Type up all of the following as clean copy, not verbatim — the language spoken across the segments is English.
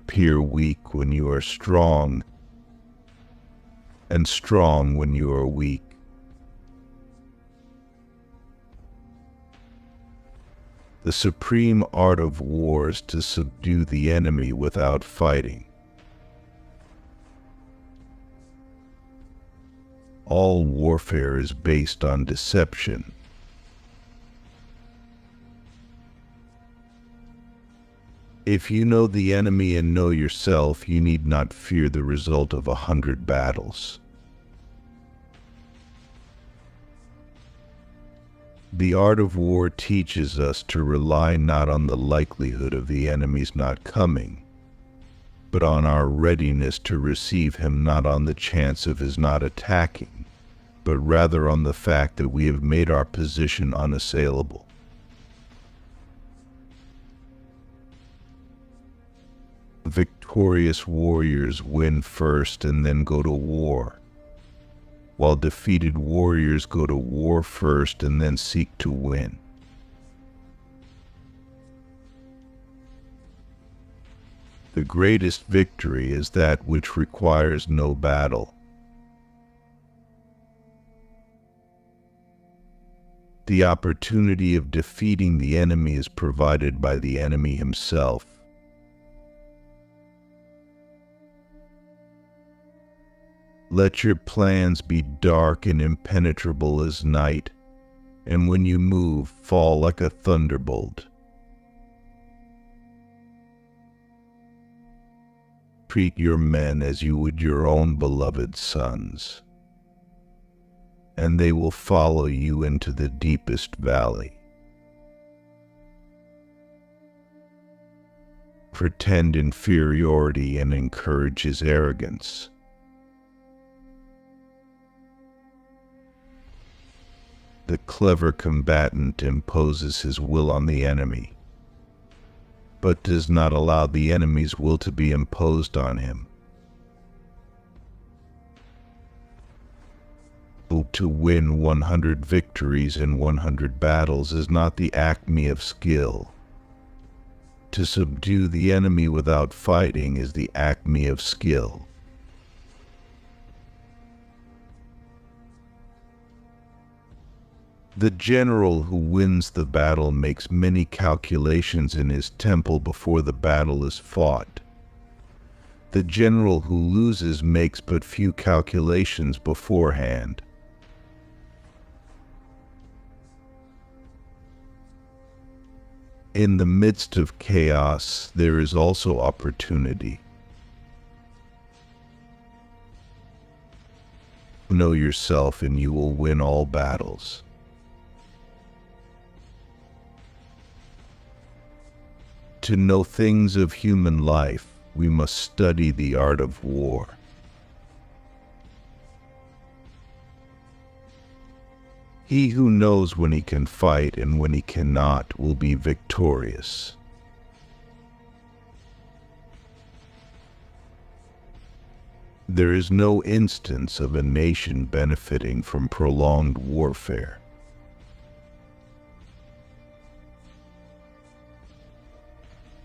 appear weak when you are strong, and strong when you are weak. The supreme art of war is to subdue the enemy without fighting. All warfare is based on deception. If you know the enemy and know yourself, you need not fear the result of 100 battles. The art of war teaches us to rely not on the likelihood of the enemy's not coming, but on our readiness to receive him, not on the chance of his not attacking, but rather on the fact that we have made our position unassailable. Victorious warriors win first and then go to war, while defeated warriors go to war first and then seek to win. The greatest victory is that which requires no battle. The opportunity of defeating the enemy is provided by the enemy himself. Let your plans be dark and impenetrable as night, and when you move, fall like a thunderbolt. Treat your men as you would your own beloved sons, and they will follow you into the deepest valley. Pretend inferiority and encourage his arrogance. The clever combatant imposes his will on the enemy, but does not allow the enemy's will to be imposed on him. To win 100 victories in 100 battles is not the acme of skill. To subdue the enemy without fighting is the acme of skill. The general who wins the battle makes many calculations in his temple before the battle is fought. The general who loses makes but few calculations beforehand. In the midst of chaos, there is also opportunity. Know yourself and you will win all battles. To know things of human life, we must study the art of war. He who knows when he can fight and when he cannot will be victorious. There is no instance of a nation benefiting from prolonged warfare.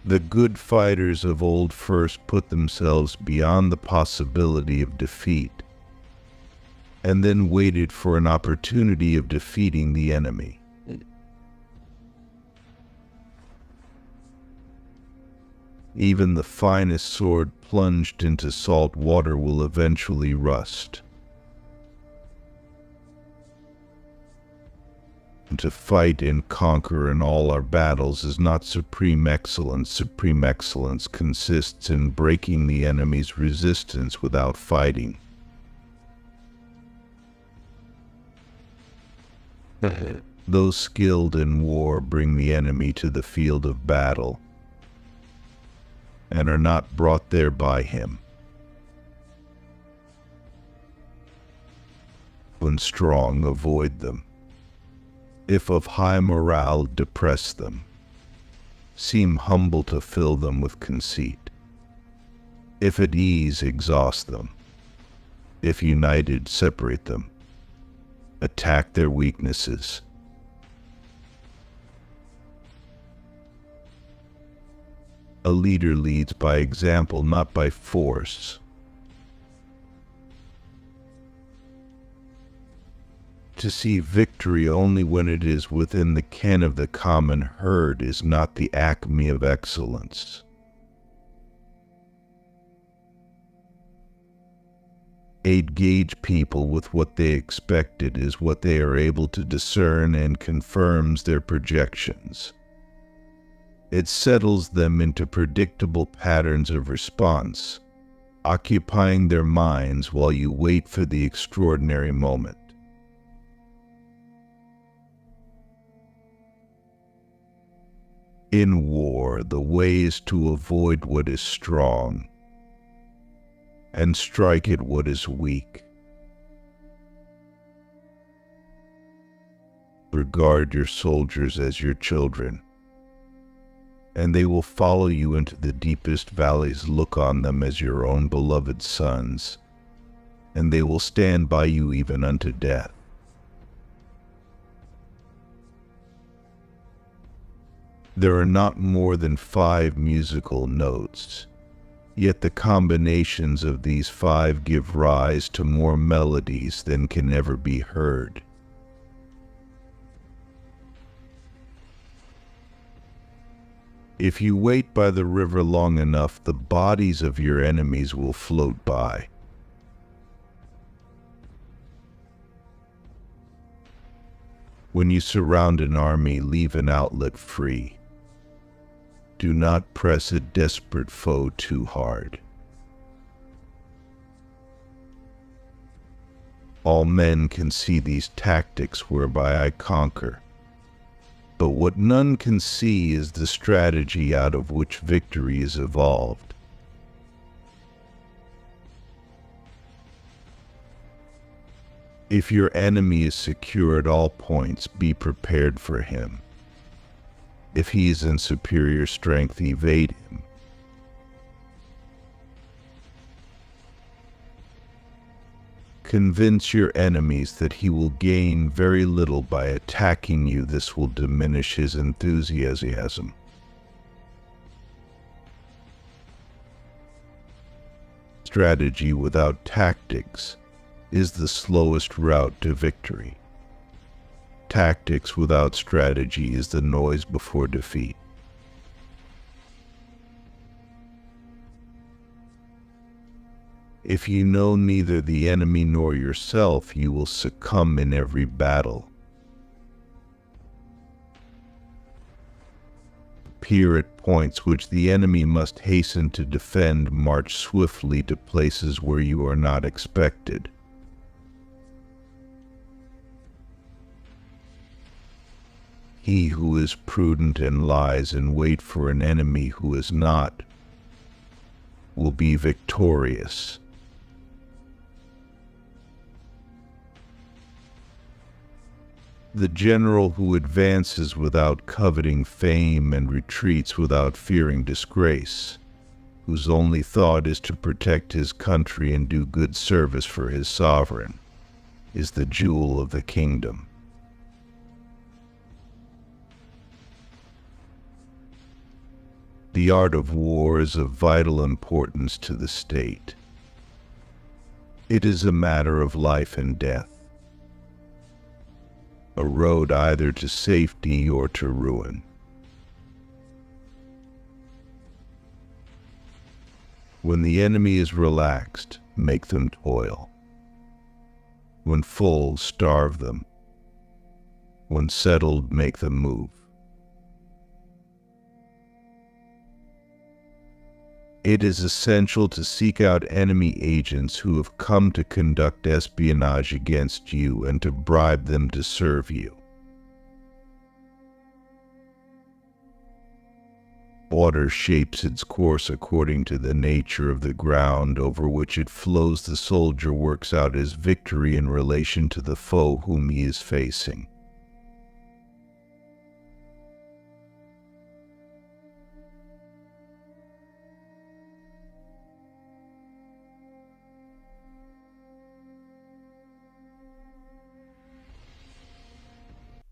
The good fighters of old first put themselves beyond the possibility of defeat, and then waited for an opportunity of defeating the enemy. Even the finest sword plunged into salt water will eventually rust. To fight and conquer in all our battles is not supreme excellence. Supreme excellence consists in breaking the enemy's resistance without fighting. Those skilled in war bring the enemy to the field of battle and are not brought there by him. When strong, avoid them. If of high morale, depress them. Seem humble to fill them with conceit. If at ease, exhaust them. If united, separate them. Attack their weaknesses. A leader leads by example, not by force. To see victory only when it is within the ken of the common herd is not the acme of excellence. Gauge people with what they expected is what they are able to discern and confirms their projections. It settles them into predictable patterns of response, occupying their minds while you wait for the extraordinary moment. In war, the way is to avoid what is strong and strike at what is weak. Regard your soldiers as your children, and they will follow you into the deepest valleys. Look on them as your own beloved sons, and they will stand by you even unto death. There are not more than 5 musical notes, yet the combinations of these 5 give rise to more melodies than can ever be heard. If you wait by the river long enough, the bodies of your enemies will float by. When you surround an army, leave an outlet free. Do not press a desperate foe too hard. All men can see these tactics whereby I conquer, but what none can see is the strategy out of which victory is evolved. If your enemy is secure at all points, be prepared for him. If he is in superior strength, evade him. Convince your enemies that he will gain very little by attacking you. This will diminish his enthusiasm. Strategy without tactics is the slowest route to victory. Tactics without strategy is the noise before defeat. If you know neither the enemy nor yourself, you will succumb in every battle. Appear at points which the enemy must hasten to defend. March swiftly to places where you are not expected. He who is prudent and lies in wait for an enemy who is not will be victorious. The general who advances without coveting fame and retreats without fearing disgrace, whose only thought is to protect his country and do good service for his sovereign, is the jewel of the kingdom. The art of war is of vital importance to the state. It is a matter of life and death, a road either to safety or to ruin. When the enemy is relaxed, make them toil. When full, starve them. When settled, make them move. It is essential to seek out enemy agents who have come to conduct espionage against you and to bribe them to serve you. Water shapes its course according to the nature of the ground over which it flows. The soldier works out his victory in relation to the foe whom he is facing.